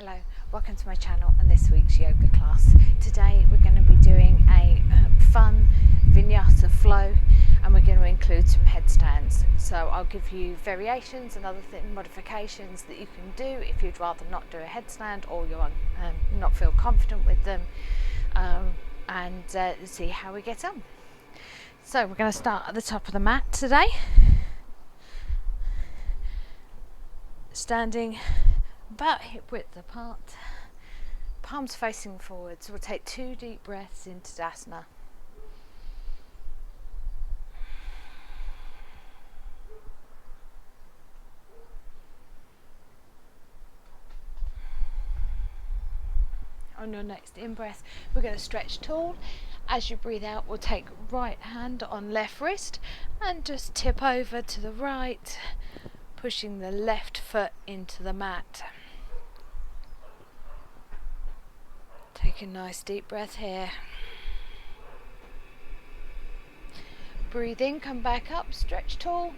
Hello, welcome to my channel and this week's yoga class. Today we're going to be doing a fun Vinyasa flow and we're going to include some headstands. So I'll give you variations and other modifications that you can do if you'd rather not do a headstand or you not feel confident with them, and see how we get on. So we're going to start at the top of the mat today, standing about hip width apart, palms facing forward. So we'll take 2 deep breaths into Tadasana. On your next in-breath, we're going to stretch tall. As you breathe out, we'll take right hand on left wrist and just tip over to the right, pushing the left foot into the mat. Take a nice deep breath here. Breathe in, come back up, stretch tall.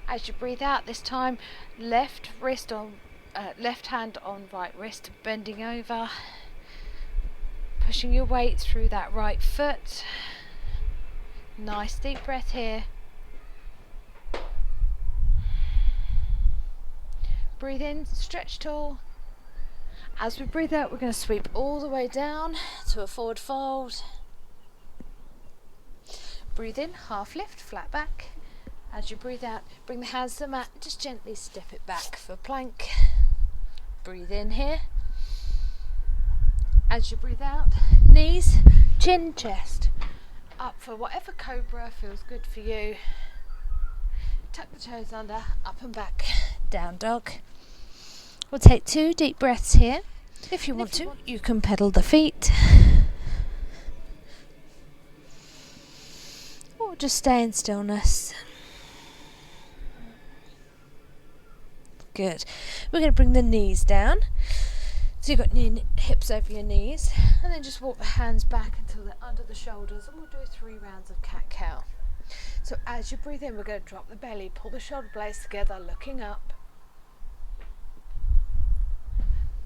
As you breathe out, this time left hand on right wrist, bending over, pushing your weight through that right foot. Nice deep breath here. Breathe in, stretch tall. As we breathe out, we're going to sweep all the way down to a forward fold. Breathe in, half lift, flat back. As you breathe out, bring the hands to the mat, just gently step it back for plank. Breathe in here. As you breathe out, knees, chin, chest. Up for whatever cobra feels good for you. Tuck the toes under, up and back, down dog. We'll take 2 deep breaths here. If you want to, you can pedal the feet. Or just stay in stillness. Good. We're going to bring the knees down. So you've got your hips over your knees. And then just walk the hands back until they're under the shoulders. And we'll do 3 rounds of cat-cow. So as you breathe in, we're going to drop the belly, pull the shoulder blades together, looking up.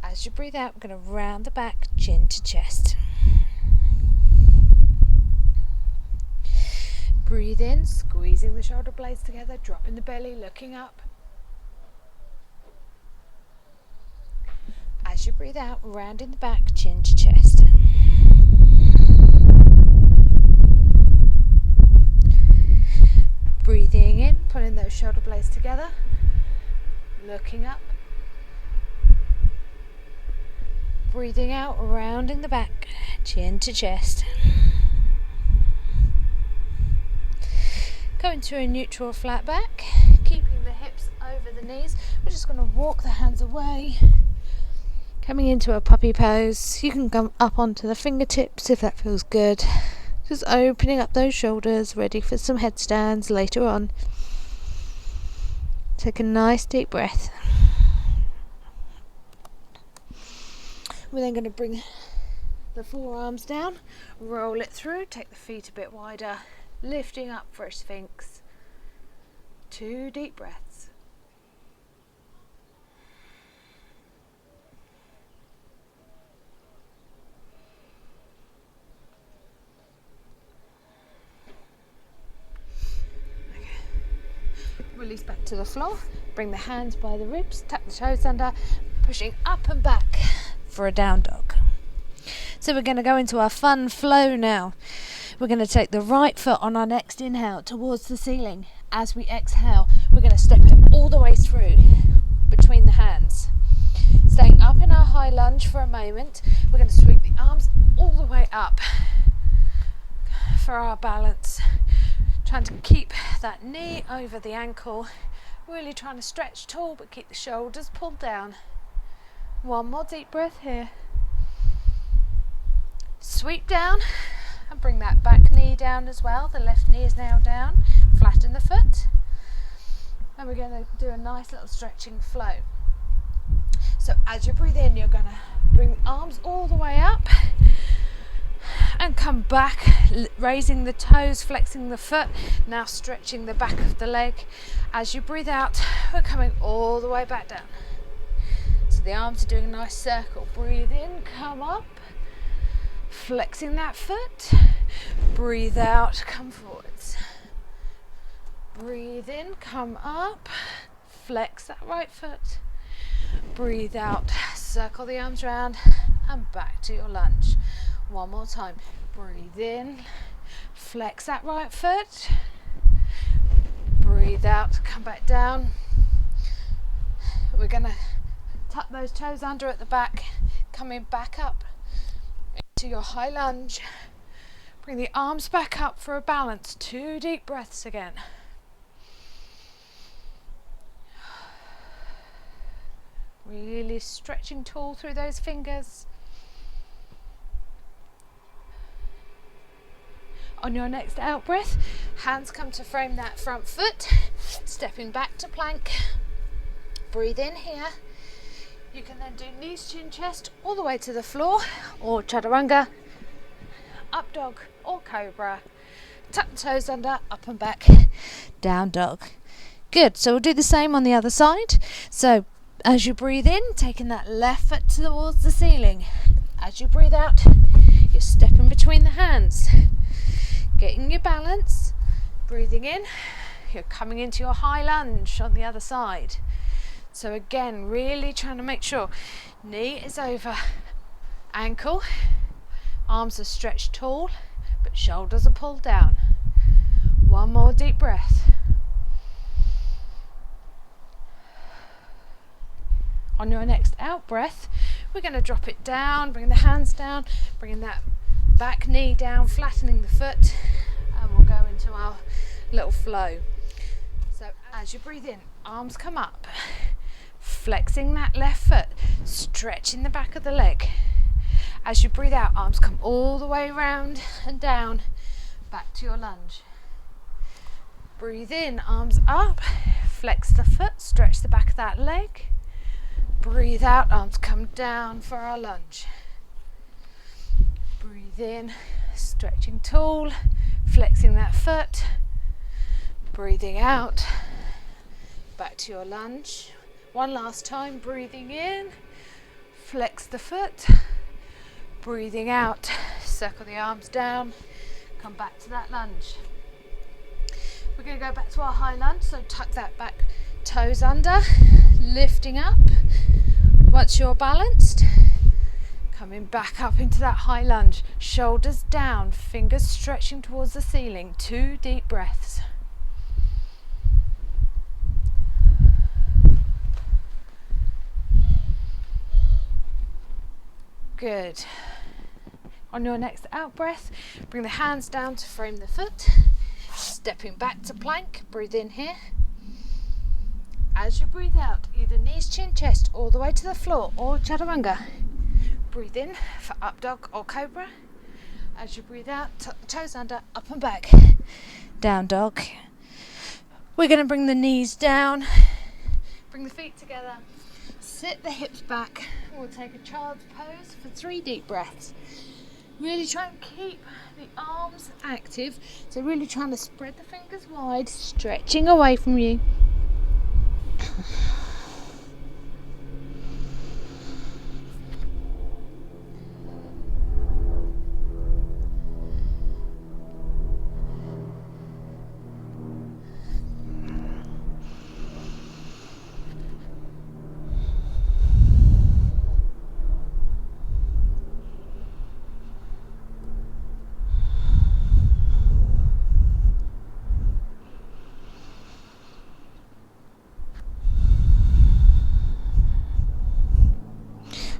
As you breathe out, we're going to round the back, chin to chest. Breathe in, squeezing the shoulder blades together, dropping the belly, looking up. As you breathe out, rounding the back, chin to chest. Breathing in, pulling those shoulder blades together, looking up. Breathing out, rounding the back, chin to chest. Going to a neutral flat back, keeping the hips over the knees. We're just going to walk the hands away. Coming into a puppy pose. You can come up onto the fingertips if that feels good. Just opening up those shoulders, ready for some headstands later on. Take a nice deep breath. We're then going to bring the forearms down, roll it through, take the feet a bit wider, lifting up for a sphinx. 2 deep breaths. Okay. Release back to the floor, bring the hands by the ribs, tuck the toes under, pushing up and back for a down dog. So we're going to go into our fun flow now. We're going to take the right foot on our next inhale towards the ceiling. As we exhale, we're going to step it all the way through between the hands. Staying up in our high lunge for a moment, we're going to sweep the arms all the way up for our balance. Trying to keep that knee over the ankle, really trying to stretch tall but keep the shoulders pulled down. 1 more deep breath here. Sweep down and bring that back knee down as well. The left knee is now down. Flatten the foot. And we're going to do a nice little stretching flow. So as you breathe in, you're going to bring the arms all the way up and come back, raising the toes, flexing the foot, now stretching the back of the leg. As you breathe out, we're coming all the way back down. So So the arms are doing a nice circle. Breathe in, come up, flexing that foot. Breathe out, come forwards. Breathe in, come up, flex that right foot. Breathe out, circle the arms round and back to your lunge. One more time. Breathe in, flex that right foot. Breathe out, come back down. We're going to tuck those toes under at the back, coming back up into your high lunge. Bring the arms back up for a balance. 2 deep breaths again. Really stretching tall through those fingers. On your next out breath, hands come to frame that front foot, stepping back to plank. Breathe in here. You can then do knees, chin, chest all the way to the floor, or chaturanga, up dog or cobra. Tuck the toes under, up and back, down dog. Good, so we'll do the same on the other side. So as you breathe in, taking that left foot towards the ceiling. As you breathe out, you're stepping between the hands. Getting your balance, breathing in, you're coming into your high lunge on the other side. So again, really trying to make sure knee is over ankle, arms are stretched tall, but shoulders are pulled down. One more deep breath. On your next out breath, we're going to drop it down, bring the hands down, bringing that back knee down, flattening the foot, and we'll go into our little flow. So as you breathe in, arms come up, flexing that left foot, stretching the back of the leg. As you breathe out, arms come all the way around and down, back to your lunge. Breathe in, arms up, flex the foot, stretch the back of that leg. Breathe out, arms come down for our lunge. Breathe in, stretching tall, flexing that foot. Breathing out, back to your lunge. One last time, breathing in, flex the foot. Breathing out, circle the arms down, come back to that lunge. We're going to go back to our high lunge, so tuck that back toes under, lifting up. Once you're balanced, coming back up into that high lunge, shoulders down, fingers stretching towards the ceiling. 2 deep breaths. Good. On your next out breath, bring the hands down to frame the foot, stepping back to plank. Breathe in here. As you breathe out, either knees, chin, chest, all the way to the floor, or chaturanga. Breathe in for up dog or cobra. As you breathe out, tuck the toes under, up and back, down dog. We're going to bring the knees down, bring the feet together, sit the hips back. We'll take a child's pose for 3 deep breaths. Really try and keep the arms active, so really trying to spread the fingers wide, stretching away from you.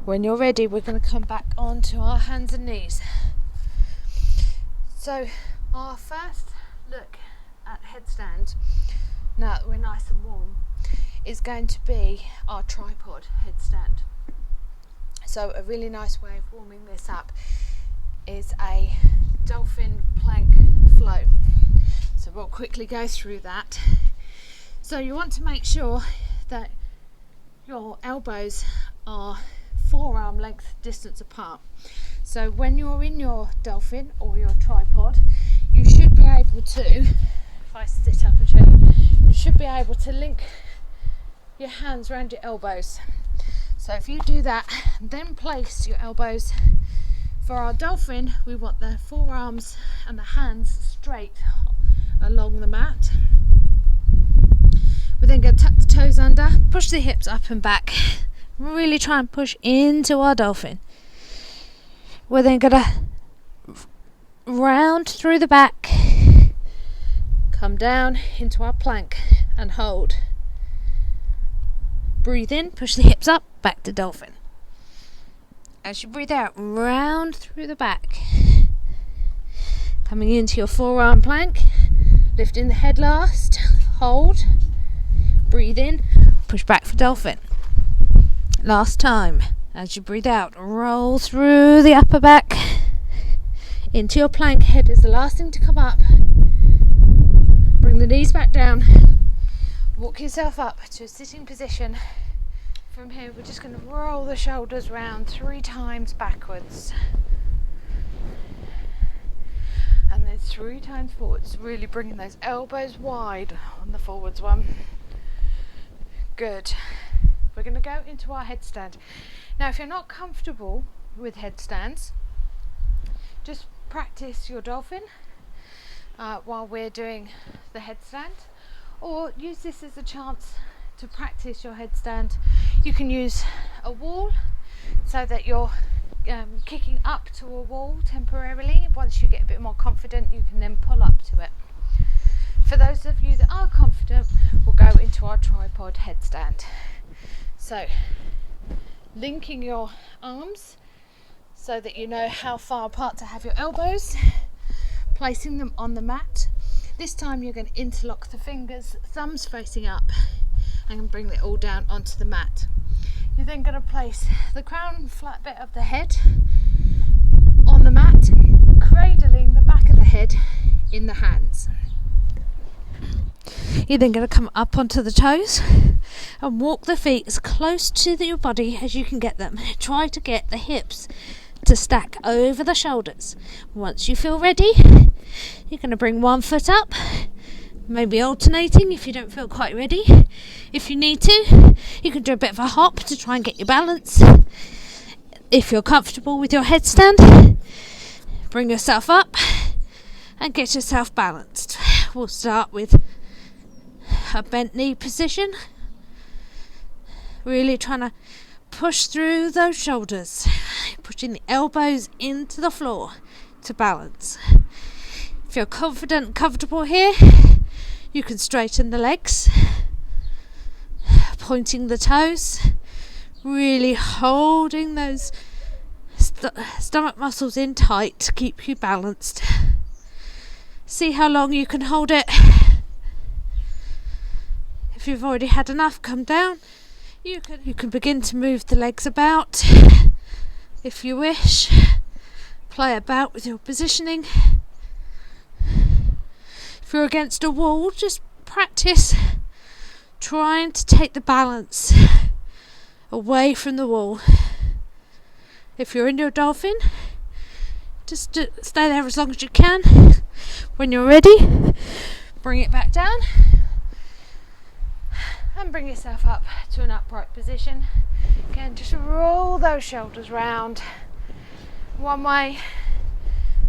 When you're ready, we're going to come back onto our hands and knees. So our first look at headstand, now that we're nice and warm, is going to be our tripod headstand. So a really nice way of warming this up is a dolphin plank flow. So we'll quickly go through that. So you want to make sure that your elbows are forearm length distance apart. So when you're in your dolphin or your tripod, you should be able to, if I sit up and show you, you should be able to link your hands around your elbows. So if you do that, then place your elbows. For our dolphin, we want the forearms and the hands straight along the mat. We're then going to tuck the toes under, push the hips up and back, really try and push into our dolphin. We're then going to round through the back, come down into our plank and hold. Breathe in, push the hips up, back to dolphin. As you breathe out, round through the back. Coming into your forearm plank, lifting the head last, hold, breathe in, push back for dolphin. Last time, as you breathe out, roll through the upper back, into your plank, head is the last thing to come up. Bring the knees back down, walk yourself up to a sitting position. From here we're just going to roll the shoulders round 3 times backwards and then 3 times forwards, really bringing those elbows wide on the forwards one. Good. We're going to go into our headstand. Now if you're not comfortable with headstands, just practice your dolphin while we're doing the headstand, or use this as a chance to practice your headstand. You can use a wall so that you're kicking up to a wall temporarily. Once you get a bit more confident, you can then pull up to it. For those of you that are confident, we'll go into our tripod headstand. So linking your arms so that you know how far apart to have your elbows, placing them on the mat. This time you're going to interlock the fingers, thumbs facing up, and bring it all down onto the mat. You're then going to place the crown flat bit of the head on the mat, cradling the back of the head in the hands. You're then going to come up onto the toes and walk the feet as close to your body as you can get them. Try to get the hips to stack over the shoulders. Once you feel ready, you're going to bring one foot up, maybe alternating if you don't feel quite ready. If you need to, you can do a bit of a hop to try and get your balance. If you're comfortable with your headstand, bring yourself up and get yourself balanced. We'll start with a bent knee position, really trying to push through those shoulders, pushing the elbows into the floor to balance. If you're confident and comfortable here, you can straighten the legs, pointing the toes, really holding those stomach muscles in tight to keep you balanced. See how long you can hold it. If you've already had enough, come down. You can begin to move the legs about if you wish. Play about with your positioning. If you're against a wall, just practice trying to take the balance away from the wall. If you're in your dolphin, just stay there as long as you can. When you're ready, bring it back down and bring yourself up to an upright position. Again, just roll those shoulders round one way,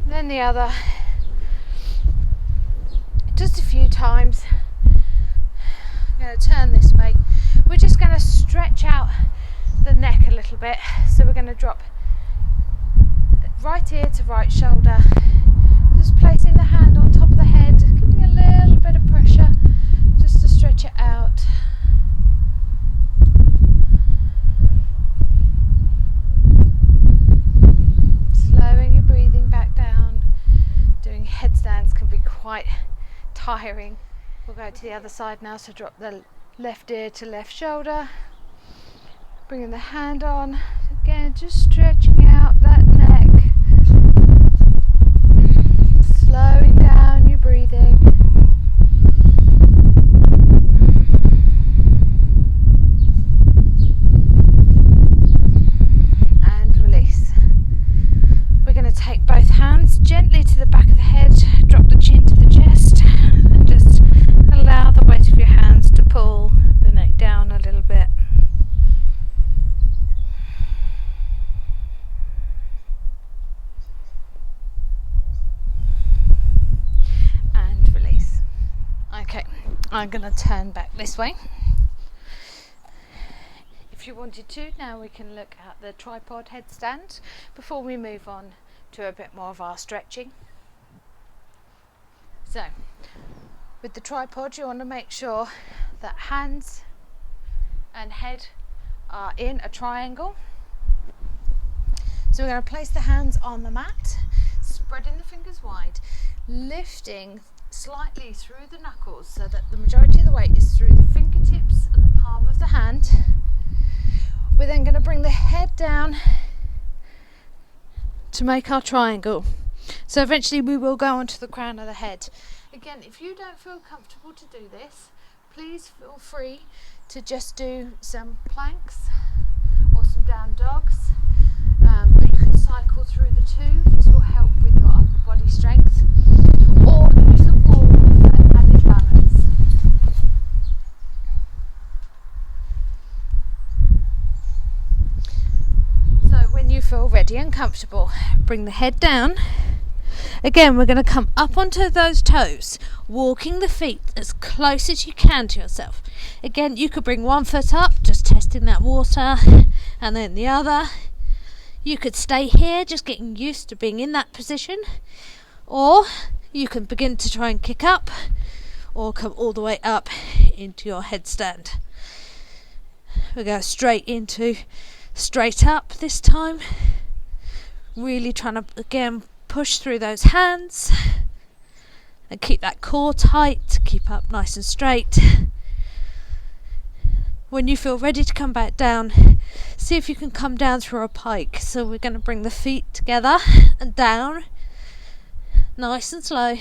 then the other, just a few times. I'm going to turn this way. We're just going to stretch out the neck a little bit, so we're going to drop right ear to right shoulder, just placing the hand on top of the head, giving a little bit of pressure just to stretch it out. Slowing your breathing back down. Doing headstands can be quite tiring. We'll go to the other side now, so drop the left ear to left shoulder, bringing the hand on, again just stretching out that neck, slowing down your breathing. And release. We're going to take both hands gently to the back of the head, drop the chin to the chest, and just allow the weight of your hands to pull the neck down a little bit. I'm going to turn back this way. If you wanted to, now we can look at the tripod headstand before we move on to a bit more of our stretching. So, with the tripod, you want to make sure that hands and head are in a triangle. So we're going to place the hands on the mat, spreading the fingers wide, lifting slightly through the knuckles so that the majority of the weight is through the fingertips and the palm of the hand. We're then going to bring the head down to make our triangle. So eventually we will go onto the crown of the head. Again, if you don't feel comfortable to do this, please feel free to just do some planks or some down dogs. But you can cycle through the two. This will help with your upper body strength. Or use the wall for added balance. When you feel ready and comfortable, bring the head down. Again, we're going to come up onto those toes, walking the feet as close as you can to yourself. Again, you could bring one foot up, just testing that water, and then the other. You could stay here, just getting used to being in that position, or you can begin to try and kick up, or come all the way up into your headstand. We go straight up this time, really trying to again push through those hands and keep that core tight, keep up nice and straight. When you feel ready to come back down, see if you can come down through a pike. So we're going to bring the feet together and down, nice and slow,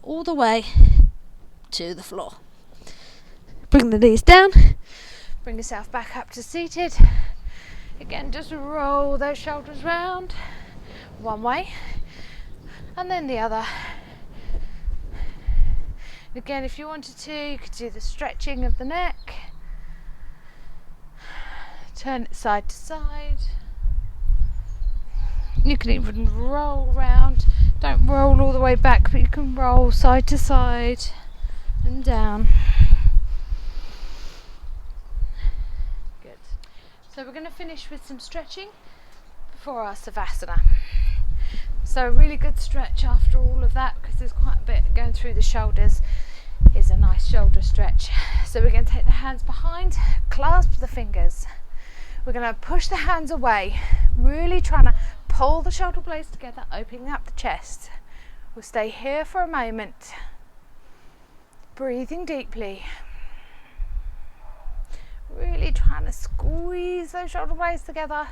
all the way to the floor. Bring the knees down, bring yourself back up to seated. Again, just roll those shoulders round one way and then the other. Again, if you wanted to, you could do the stretching of the neck. Turn it side to side. You can even roll round. Don't roll all the way back, but you can roll side to side and down. So we're going to finish with some stretching before our Savasana. So a really good stretch after all of that, because there's quite a bit going through the shoulders, is a nice shoulder stretch. So we're going to take the hands behind, clasp the fingers. We're going to push the hands away, really trying to pull the shoulder blades together, opening up the chest. We'll stay here for a moment, breathing deeply. Really trying to squeeze those shoulder blades together,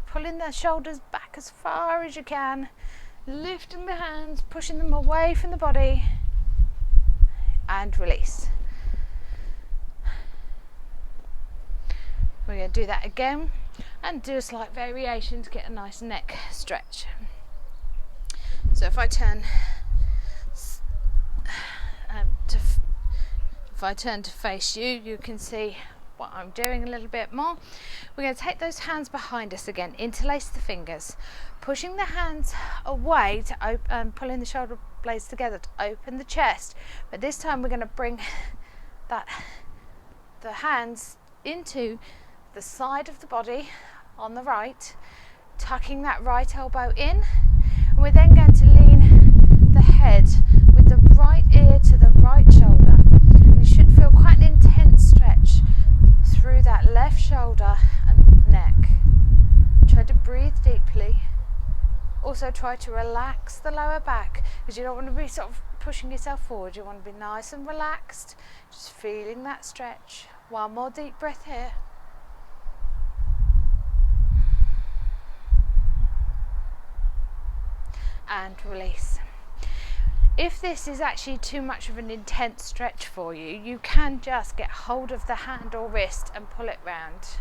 pulling the shoulders back as far as you can, lifting the hands, pushing them away from the body, and release. We're going to do that again and do a slight variation to get a nice neck stretch. So if I turn to face you, you can see what I'm doing a little bit more. We're going to take those hands behind us again, interlace the fingers, pushing the hands away to open, pulling the shoulder blades together to open the chest. But this time we're going to bring the hands into the side of the body on the right, tucking that right elbow in. And we're then going to lean the head with the right ear to the right shoulder. You should feel quite an intense stretch through that left shoulder and neck. Try to breathe deeply. Also try to relax the lower back, because you don't want to be sort of pushing yourself forward. You want to be nice and relaxed, just feeling that stretch. One more deep breath here. And release. If this is actually too much of an intense stretch for you, you can just get hold of the hand or wrist and pull it round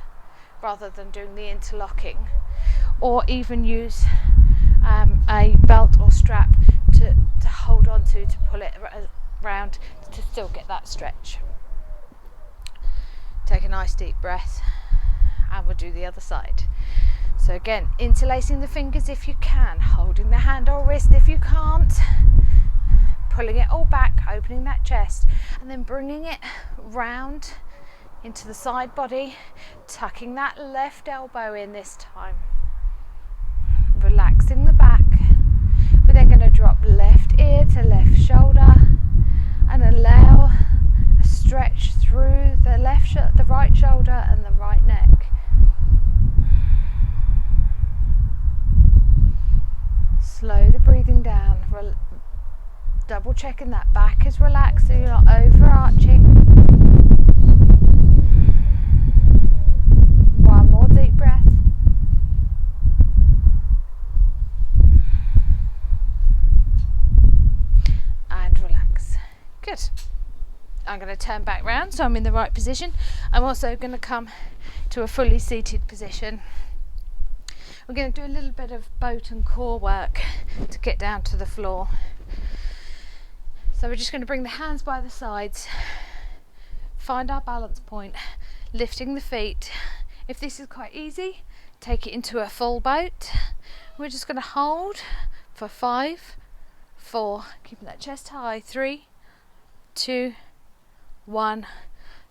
rather than doing the interlocking, or even use a belt or strap to hold on to pull it round to still get that stretch. Take a nice deep breath and we'll do the other side. So again, interlacing the fingers if you can, holding the hand or wrist if you can't, pulling it all back, opening that chest, and then bringing it round into the side body, tucking that left elbow in this time, relaxing the back. We're then going to drop left ear to left shoulder and allow a stretch through the the right shoulder and the right neck. Slow the breathing down, double checking that back is relaxed so you're not overarching. One more deep breath. And relax. Good. I'm going to turn back round so I'm in the right position. I'm also going to come to a fully seated position. We're going to do a little bit of boat and core work to get down to the floor. So we're just going to bring the hands by the sides, find our balance point, lifting the feet. If this is quite easy, take it into a full boat. We're just going to hold for 5, 4, keeping that chest high, 3, 2, 1,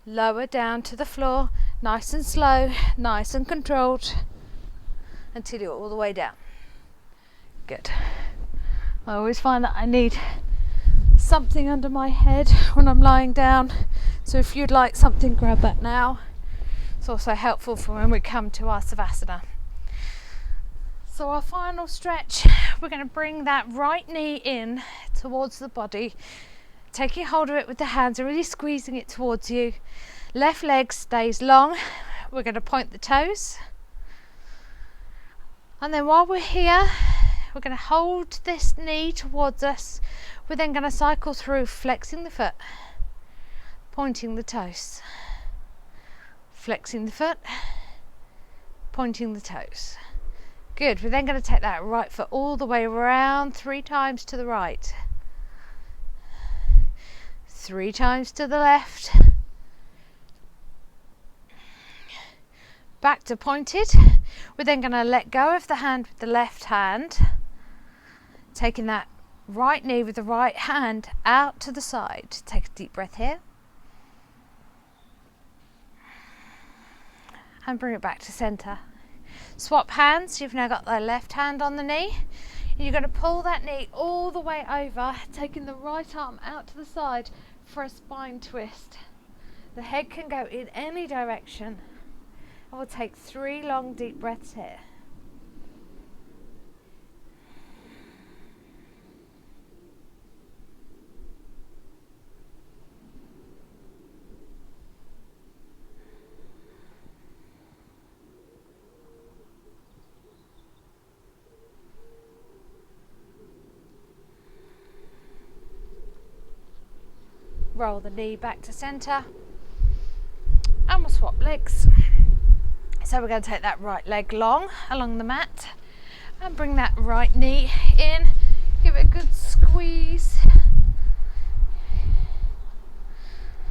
lower down to the floor, nice and slow, nice and controlled, until you're all the way down. Good. I always find that I need something under my head when I'm lying down, so if you'd like something, grab that now. It's also helpful for when we come to our Savasana. So our final stretch, we're going to bring that right knee in towards the body, taking hold of it with the hands and really squeezing it towards you. Left leg stays long. We're going to point the toes. And then while we're here, we're going to hold this knee towards us. We're then going to cycle through, flexing the foot, pointing the toes, flexing the foot, pointing the toes. Good. We're then going to take that right foot all the way around 3 times to the right, 3 times to the left, back to pointed. We're then going to let go of the hand with the left hand, taking that right knee with the right hand out to the side. Take a deep breath here and bring it back to center. Swap hands. You've now got the left hand on the knee. You're going to pull that knee all the way over, taking the right arm out to the side for a spine twist. The head can go in any direction. And we'll take 3 long deep breaths here. Roll the knee back to center and we'll swap legs. So we're going to take that right leg long along the mat and bring that right knee in, give it a good squeeze,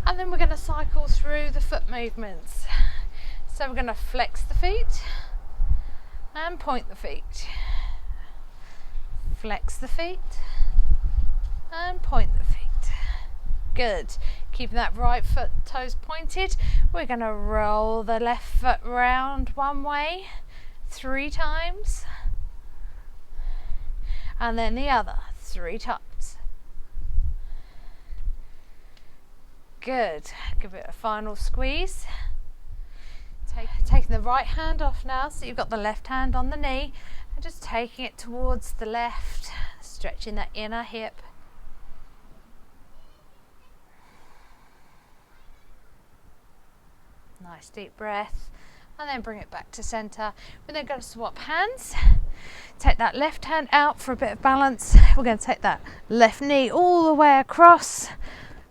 and then we're going to cycle through the foot movements. So we're going to flex the feet and point the feet, flex the feet and point the feet. Good. Keeping that right foot toes pointed. We're going to roll the left foot round one way 3 times and then the other 3 times. Good. Give it a final squeeze. Taking the right hand off now, so you've got the left hand on the knee and just taking it towards the left, stretching that inner hip. Nice deep breath, and then bring it back to center. We're then going to swap hands. Take that left hand out for a bit of balance. We're going to take that left knee all the way across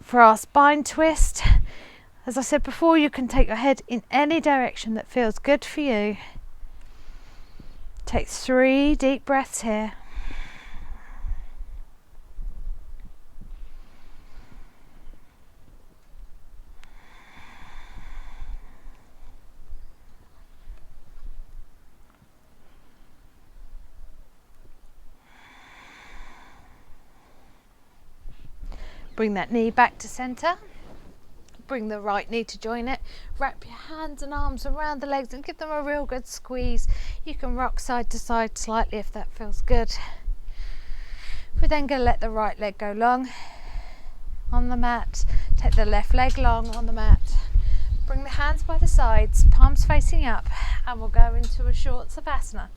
for our spine twist. As I said before, you can take your head in any direction that feels good for you. Take 3 deep breaths here. Bring that knee back to centre. Bring the right knee to join it. Wrap your hands and arms around the legs and give them a real good squeeze. You can rock side to side slightly if that feels good. We're then going to let the right leg go long on the mat. Take the left leg long on the mat. Bring the hands by the sides, palms facing up, and we'll go into a short savasana.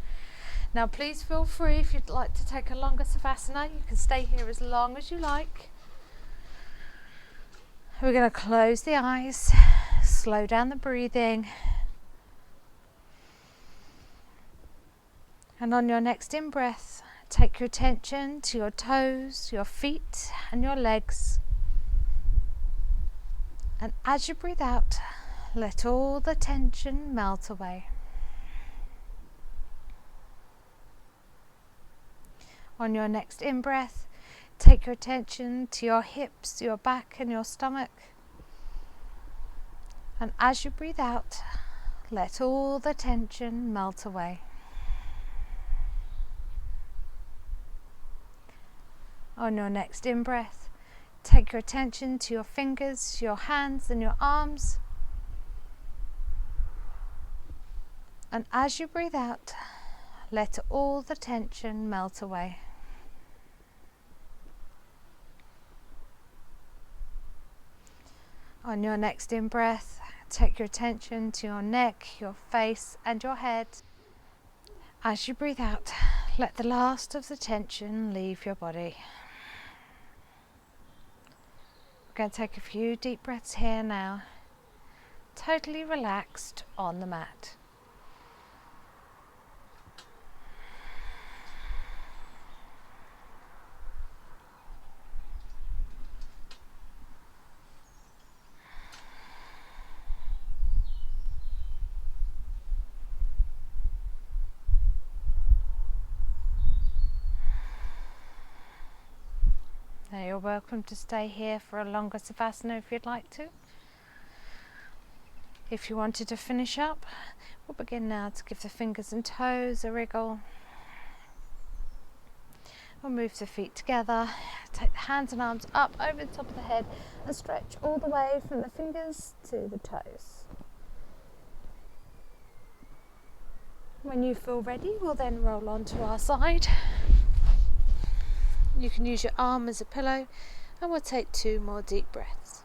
Now please feel free, if you'd like to take a longer savasana, you can stay here as long as you like. We're going to close the eyes, slow down the breathing, and on your next in-breath, take your attention to your toes, your feet and your legs. And as you breathe out, let all the tension melt away. On your next in-breath, take your attention to your hips, your back and your stomach. And as you breathe out, let all the tension melt away. On your next in-breath, take your attention to your fingers, your hands and your arms. And as you breathe out, let all the tension melt away. On your next in-breath, take your attention to your neck, your face and your head. As you breathe out, let the last of the tension leave your body. We're going to take a few deep breaths here now, totally relaxed on the mat. Now you're welcome to stay here for a longer savasana if you'd like to. If you wanted to finish up, we'll begin now to give the fingers and toes a wriggle. We'll move the feet together, take the hands and arms up over the top of the head and stretch all the way from the fingers to the toes. When you feel ready, we'll then roll onto our side. You can use your arm as a pillow and we'll take 2 more deep breaths.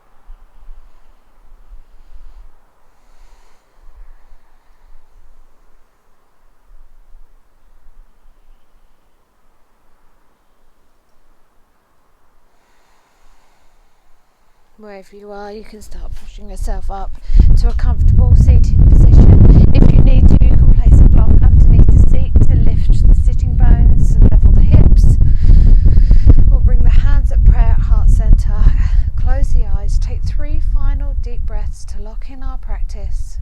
Wherever you are, you can start pushing yourself up to a comfortable seated position. If you need to, you can place a block underneath the seat to lift the sitting bones and level the hips. We'll bring the hands at prayer at heart center, close the eyes, take 3 final deep breaths to lock in our practice.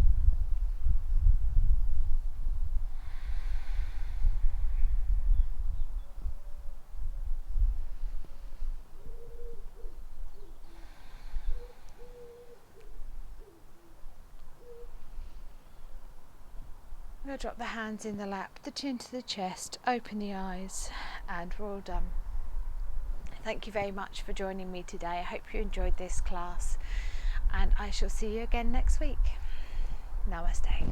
We'll drop the hands in the lap, the chin to the chest, open the eyes, and we're all done. Thank you very much for joining me today. I hope you enjoyed this class, and I shall see you again next week. Namaste.